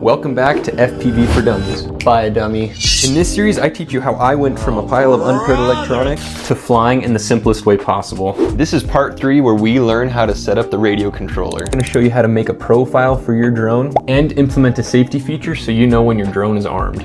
Welcome back to FPV for Dummies by a dummy. In this series, I teach you how I went from a pile of unpaired electronics to flying in the simplest way possible. This is part 3 where we learn how to set up the radio controller. I'm going to show you how to make a profile for your drone and implement a safety feature so you know when your drone is armed.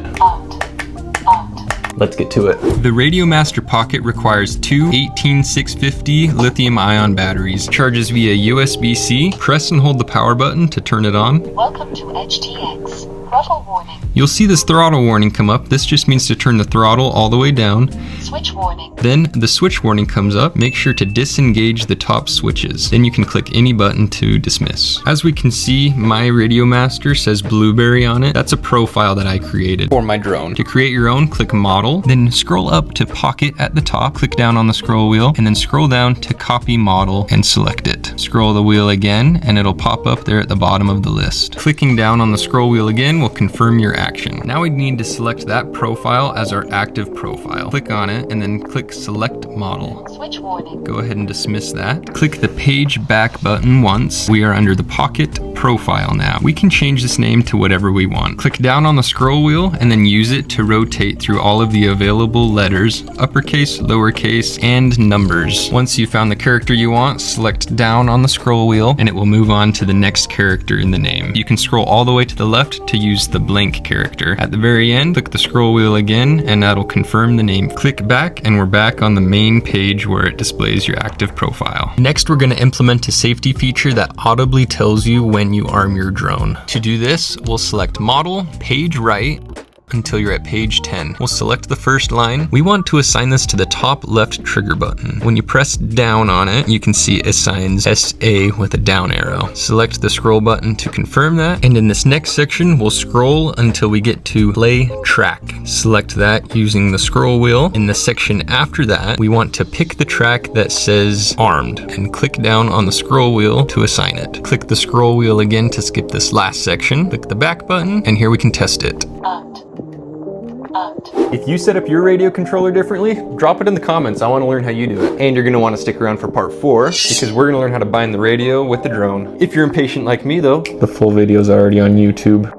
Let's get to it. The Radiomaster Pocket requires two 18650 lithium-ion batteries. Charges via USB-C. Press and hold the power button to turn it on. Welcome to HTX. Throttle warning. You'll see this throttle warning come up. This just means to turn the throttle all the way down. Switch warning. Then the switch warning comes up. Make sure to disengage the top switches. Then you can click any button to dismiss. As we can see, my Radiomaster says Blueberry on it. That's a profile that I created for my drone. To create your own, click Model, then scroll up to Pocket at the top, click down on the scroll wheel, and then scroll down to Copy Model and select it. Scroll the wheel again, and it'll pop up there at the bottom of the list. Clicking down on the scroll wheel again will confirm your action. Now we need to select that profile as our active profile. Click on it, and then click Select Model. Switch warning. Go ahead and dismiss that. Click the Page Back button once. We are under the Pocket profile now. We can change this name to whatever we want. Click down on the scroll wheel and then use it to rotate through all of the available letters, uppercase, lowercase, and numbers. Once you've found the character you want, select down on the scroll wheel and it will move on to the next character in the name. You can scroll all the way to the left to use the blank character. At the very end, click the scroll wheel again and that'll confirm the name. Click back and we're back on the main page where it displays your active profile. Next, we're going to implement a safety feature that audibly tells you when you arm your drone. To do this, we'll select Model, Page Right, until you're at page 10. We'll select the first line. We want to assign this to the top left trigger button. When you press down on it, you can see it assigns SA with a down arrow. Select the scroll button to confirm that. And in this next section, we'll scroll until we get to Play Track. Select that using the scroll wheel. In the section after that, we want to pick the track that says Armed and click down on the scroll wheel to assign it. Click the scroll wheel again to skip this last section. Click the back button and here we can test it. If you set up your radio controller differently, drop it in the comments. I want to learn how you do it. And you're going to want to stick around for part 4 because we're going to learn how to bind the radio with the drone. If you're impatient like me though, the full video is already on YouTube.